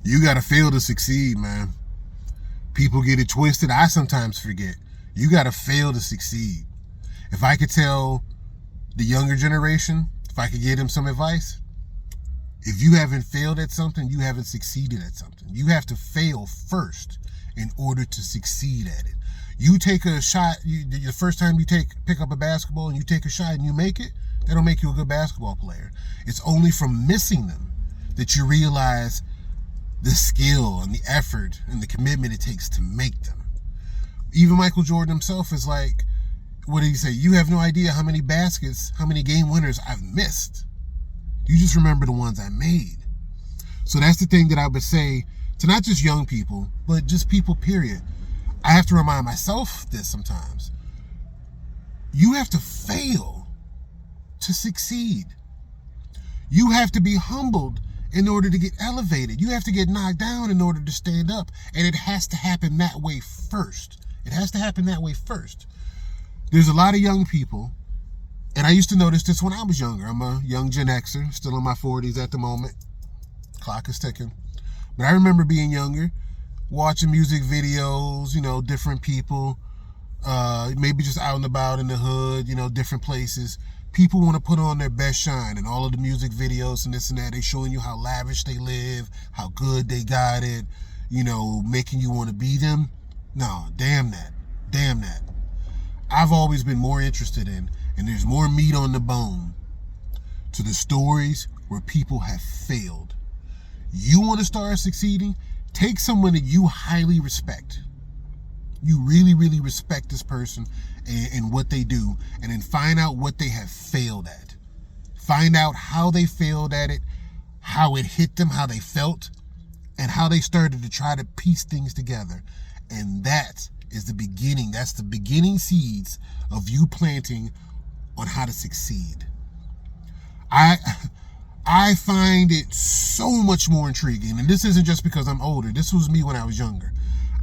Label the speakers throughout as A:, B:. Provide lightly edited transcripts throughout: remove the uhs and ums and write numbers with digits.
A: You gotta fail to succeed, man. People get it twisted. I sometimes forget. You gotta fail to succeed. If I could tell the younger generation, if I could give them some advice, if you haven't failed at something, you haven't succeeded at something. You have to fail first in order to succeed at it. You take a shot, the first time you pick up a basketball and you take a shot and you make it, that don't make you a good basketball player. It's only from missing them that you realize the skill and the effort and the commitment it takes to make them. Even Michael Jordan himself is like, what did he say? You have no idea how many baskets, how many game winners I've missed. You just remember the ones I made. So that's the thing that I would say to not just young people, but just people, period. I have to remind myself this sometimes. You have to fail to succeed. You have to be humbled in order to get elevated. You have to get knocked down in order to stand up. And it has to happen that way first. It has to happen that way first. There's a lot of young people, and I used to notice this when I was younger. I'm a young Gen-Xer, still in my 40s at the moment. Clock is ticking. But I remember being younger, watching music videos, different people, maybe just out and about in the hood, different places. People want to put on their best shine in all of the music videos and this and that. They showing you how lavish they live, how good they got it, making you want to be them. No, damn that. Damn that. I've always been more interested in, and there's more meat on the bone, to the stories where people have failed. You want to start succeeding? Take someone that you highly respect. You really, really respect this person and what they do, and then find out what they have failed at. Find out how they failed at it, how it hit them, how they felt, and how they started to try to piece things together. And that is the beginning. That's the beginning seeds of you planting on how to succeed. I find it so much more intriguing, and this isn't just because I'm older. This was me when I was younger.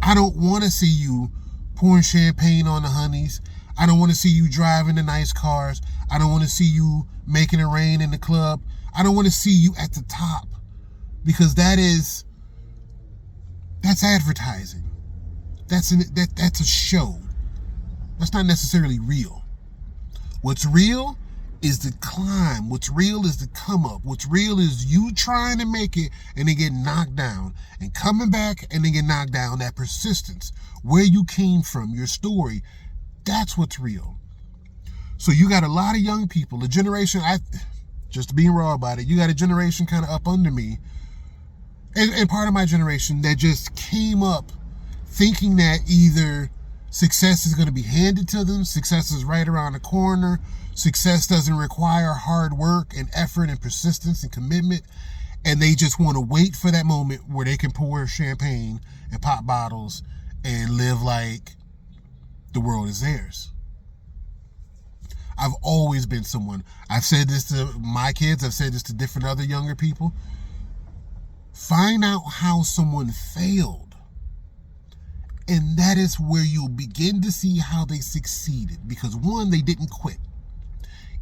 A: I don't want to see you pouring champagne on the honeys. I don't want to see you driving the nice cars. I don't want to see you making it rain in the club. I don't want to see you at the top, because that's advertising. That's a show. That's not necessarily real. What's real is the climb. What's real is the come up. What's real is you trying to make it and then get knocked down, and coming back and then get knocked down. That persistence, where you came from, your story, that's what's real. So you got a lot of young people, a generation, just being raw about it, you got a generation kind of up under me, and part of my generation that just came up thinking that either success is going to be handed to them, success is right around the corner, success doesn't require hard work and effort and persistence and commitment, and they just want to wait for that moment where they can pour champagne and pop bottles and live like the world is theirs. I've always been someone, I've said this to my kids, I've said this to different other younger people. Find out how someone failed. And that is where you'll begin to see how they succeeded. Because one, they didn't quit.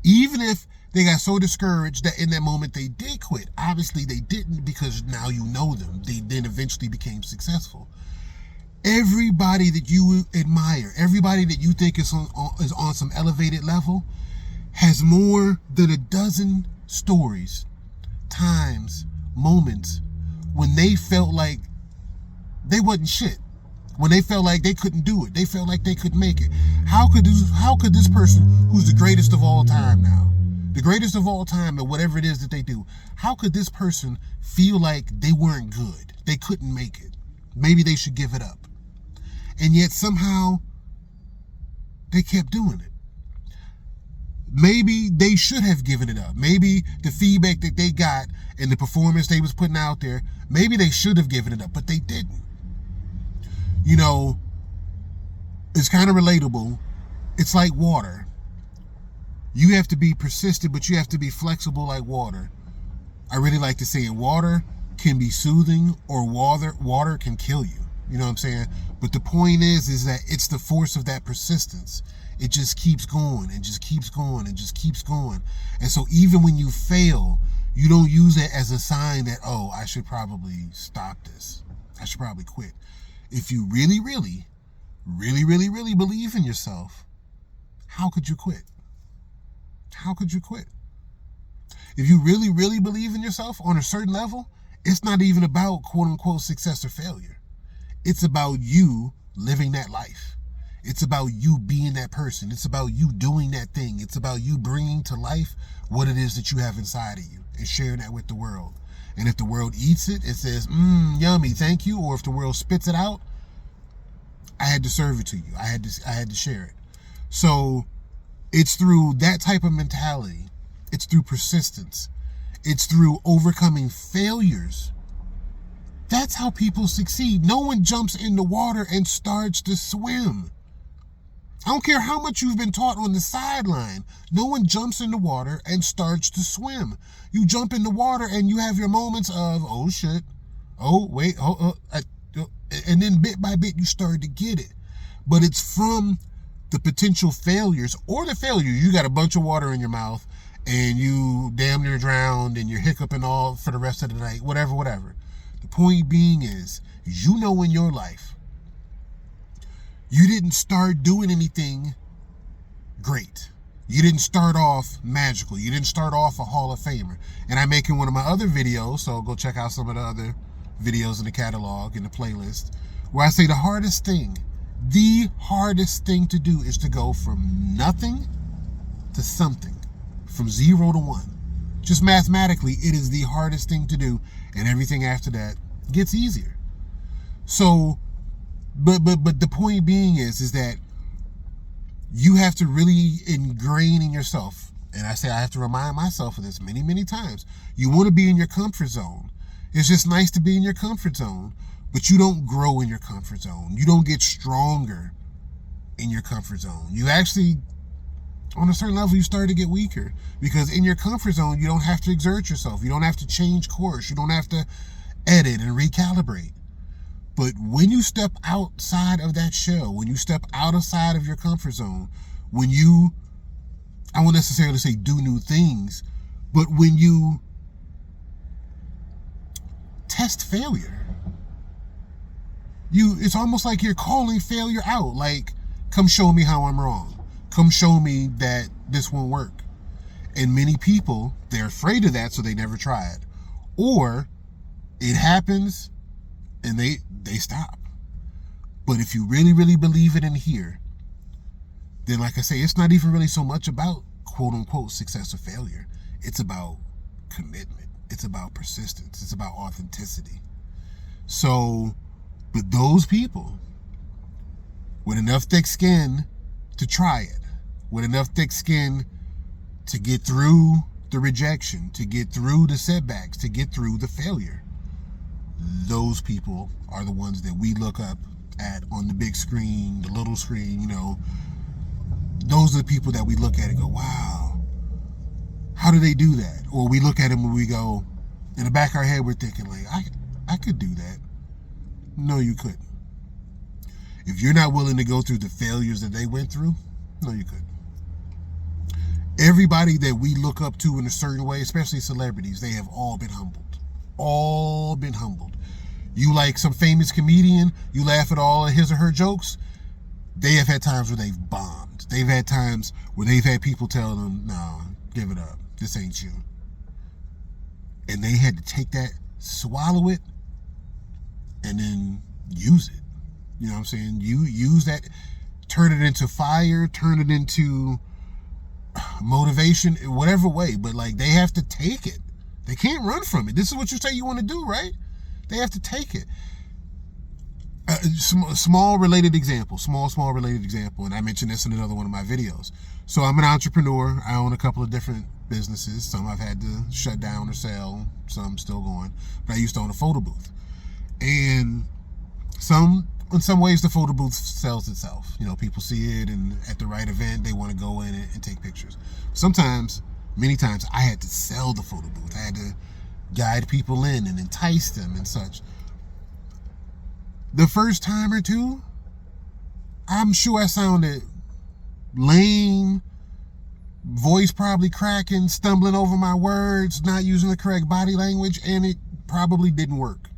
A: Even if they got so discouraged that in that moment they did quit. Obviously they didn't, because now you know them. They then eventually became successful. Everybody that you admire, everybody that you think is on some elevated level, has more than a dozen stories, times, moments when they felt like they wasn't shit. When they felt like they couldn't do it. They felt like they couldn't make it. How could this person, who's the greatest of all time now, the greatest of all time at whatever it is that they do, how could this person feel like they weren't good? They couldn't make it. Maybe they should give it up. And yet somehow they kept doing it. Maybe they should have given it up. Maybe the feedback that they got and the performance they was putting out there, maybe they should have given it up, but they didn't. It's kind of relatable. It's like water. You have to be persistent, but you have to be flexible like water. I really like to say water can be soothing, or water can kill you. You know what I'm saying? But the point is that it's the force of that persistence. It just keeps going and just keeps going and just keeps going. And so even when you fail, You don't use it as a sign that, oh, I should probably stop this. I should probably quit. If you really, really, really, really, really believe in yourself, how could you quit? How could you quit? If you really, really believe in yourself on a certain level, it's not even about quote unquote success or failure. It's about you living that life. It's about you being that person. It's about you doing that thing. It's about you bringing to life what it is that you have inside of you and sharing that with the world. And if the world eats it, it says, yummy, thank you. Or if the world spits it out, I had to serve it to you. I had to share it. So it's through that type of mentality. It's through persistence. It's through overcoming failures. That's how people succeed. No one jumps in the water and starts to swim. I don't care how much you've been taught on the sideline. No one jumps in the water and starts to swim. You jump in the water and you have your moments of, oh shit, oh wait, and then bit by bit you start to get it. But it's from the potential failures or the failure. You got a bunch of water in your mouth and you damn near drowned and you're hiccuping all for the rest of the night, whatever. The point being is, you know in your life, you didn't start doing anything great. You didn't start off magical. You didn't start off a Hall of Famer. And I make in one of my other videos, so go check out some of the other videos in the catalog, in the playlist, where I say the hardest thing to do is to go from nothing to something, from 0 to 1. Just mathematically, it is the hardest thing to do, and everything after that gets easier. So, but the point being is that you have to really ingrain in yourself, and I say I have to remind myself of this many, many times. You want to be in your comfort zone. It's just nice to be in your comfort zone, but you don't grow in your comfort zone. You don't get stronger in your comfort zone. You actually, on a certain level, you start to get weaker, because in your comfort zone, you don't have to exert yourself. You don't have to change course. You don't have to edit and recalibrate. But when you step outside of that shell, when you step outside of your comfort zone, when you, I won't necessarily say do new things, but when you test failure, it's almost like you're calling failure out. Like, come show me how I'm wrong. Come show me that this won't work. And many people, they're afraid of that, so they never try it. Or it happens and they stop. But if you really, really believe it in here, then like I say, it's not even really so much about quote unquote success or failure. It's about commitment. It's about persistence. It's about authenticity. So, but those people with enough thick skin to try it, with enough thick skin to get through the rejection, to get through the setbacks, to get through the failure, those people are the ones that we look up at on the big screen, the little screen, you know. Those are the people that we look at and go, wow, how do they do that? Or we look at them and we go, in the back of our head, we're thinking like, I could do that. No, you couldn't. If you're not willing to go through the failures that they went through, no, you couldn't. Everybody that we look up to in a certain way, especially celebrities, they have all been humbled. All been humbled. You like some famous comedian, you laugh at all of his or her jokes, they have had times where they've bombed. They've had times where they've had people tell them, no, give it up. This ain't you. And they had to take that, swallow it, and then use it. You know what I'm saying? You use that, turn it into fire, turn it into motivation, in whatever way. But like, they have to take it. They can't run from it. This is what you say you want to do, right? They have to take it. Small related example, and I mentioned this in another one of my videos. So I'm an entrepreneur. I own a couple of different businesses. Some I've had to shut down or sell. Some still going. But I used to own a photo booth. And in some ways, the photo booth sells itself. You know, people see it, and at the right event, they want to go in and take pictures. Sometimes, many times, I had to sell the photo booth. I had to guide people in and entice them and such. The first time or two, I'm sure I sounded lame, voice probably cracking, stumbling over my words, not using the correct body language, and it probably didn't work.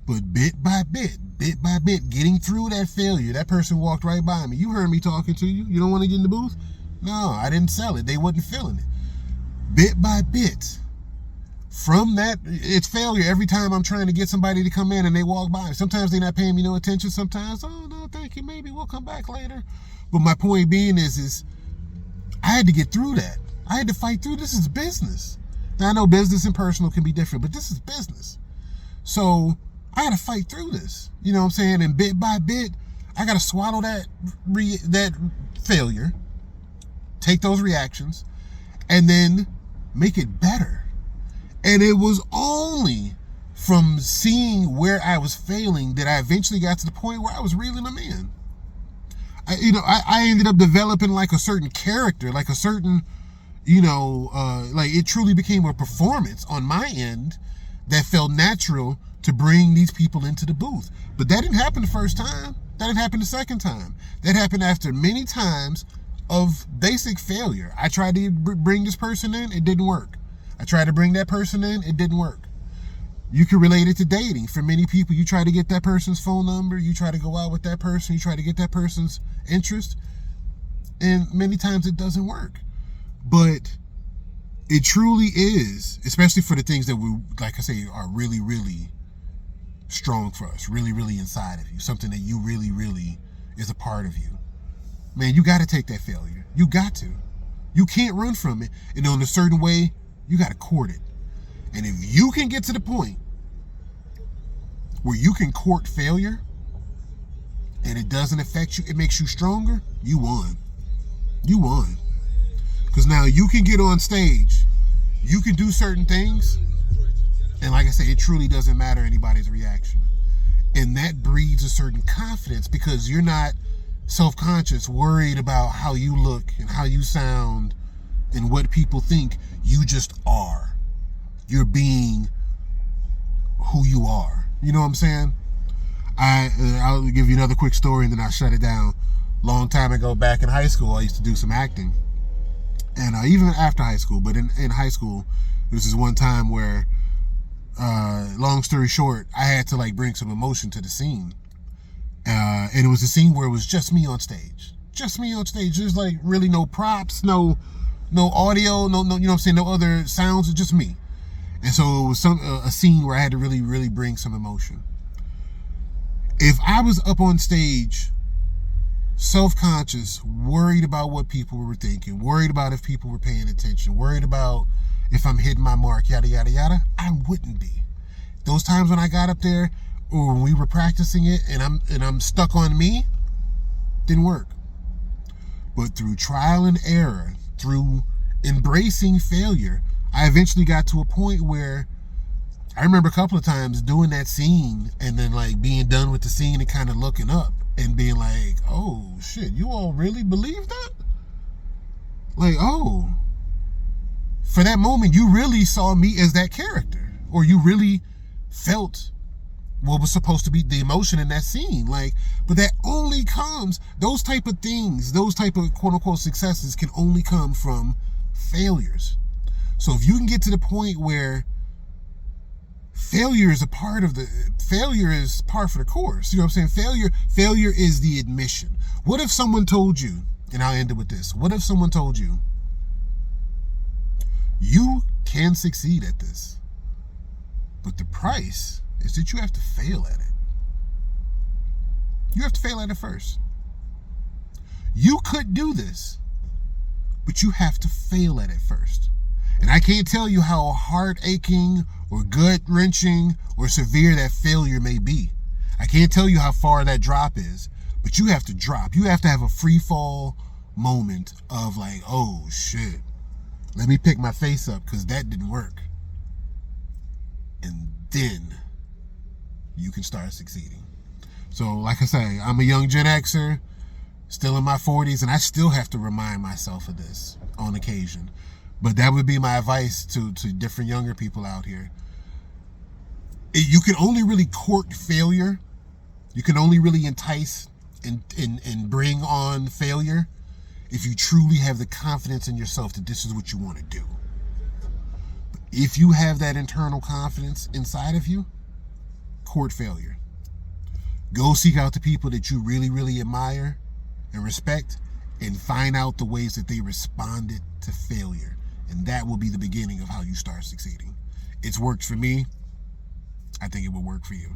A: But bit by bit, getting through that failure, that person walked right by me. You heard me talking to you. You don't want to get in the booth? No, I didn't sell it. They wasn't feeling it. Bit by bit. From that, it's failure every time I'm trying to get somebody to come in and they walk by. Sometimes they're not paying me no attention. Sometimes, oh, no, thank you. Maybe we'll come back later. But my point being is I had to get through that. I had to fight through. This is business. Now, I know business and personal can be different, but this is business. So I got to fight through this. You know what I'm saying? And bit by bit, I got to swallow that failure, take those reactions, and then make it better. And it was only from seeing where I was failing that I eventually got to the point where I was reeling them in. I ended up developing like a certain character, like a certain, like it truly became a performance on my end that felt natural to bring these people into the booth. But that didn't happen the first time. That didn't happen the second time. That happened after many times of basic failure. I tried to bring this person in, it didn't work. I tried to bring that person in, it didn't work. You can relate it to dating. For many people, you try to get that person's phone number, you try to go out with that person, you try to get that person's interest, and many times it doesn't work. But it truly is, especially for the things that we, like I say, are really, really strong for us, really, really inside of you, something that you really, really is a part of you. Man, you got to take that failure. You got to. You can't run from it. And in a certain way, you got to court it. And if you can get to the point where you can court failure and it doesn't affect you, it makes you stronger, you won. You won. Because now you can get on stage, you can do certain things, and like I say, it truly doesn't matter anybody's reaction. And that breeds a certain confidence because you're not self-conscious, worried about how you look and how you sound and what people think. You just are. You're being who you are. You know what I'm saying? I'll give you another quick story and then I'll shut it down. Long time ago, back in high school, I used to do some acting. And even after high school, but in high school, this is one time where, long story short, I had to like bring some emotion to the scene. And it was a scene where it was just me on stage. Just me on stage. There's like really no props, no audio, no, you know what I'm saying, no other sounds, it's just me. And so it was a scene where I had to really, really bring some emotion. If I was up on stage, self-conscious, worried about what people were thinking, worried about if people were paying attention, worried about if I'm hitting my mark, yada, yada, yada, I wouldn't be. Those times when I got up there or when we were practicing it and I'm stuck on me, didn't work. But through trial and error, through embracing failure, I eventually got to a point where I remember a couple of times doing that scene and then like being done with the scene and kind of looking up and being like, oh shit, you all really believe that? Like, oh, for that moment, you really saw me as that character, or you really felt what was supposed to be the emotion in that scene. Like, but that only comes, those type of things, those type of quote unquote successes can only come from failures. So if you can get to the point where failure is par for the course, you know what I'm saying? Failure is the admission. What if someone told you, and I'll end it with this, what if someone told you, you can succeed at this, but the price is that you have to fail at it. You have to fail at it first. You could do this, but you have to fail at it first. And I can't tell you how heart-aching or gut-wrenching or severe that failure may be. I can't tell you how far that drop is, but you have to drop. You have to have a free fall moment of like, oh shit, let me pick my face up because that didn't work. And then you can start succeeding. So like I say, I'm a young Gen-Xer, still in my 40s, and I still have to remind myself of this on occasion. But that would be my advice to different younger people out here. You can only really court failure. You can only really entice and bring on failure if you truly have the confidence in yourself that this is what you want to do. But if you have that internal confidence inside of you, court failure. Go seek out the people that you really, really admire and respect and find out the ways that they responded to failure. And that will be the beginning of how you start succeeding. It's worked for me. I think it will work for you.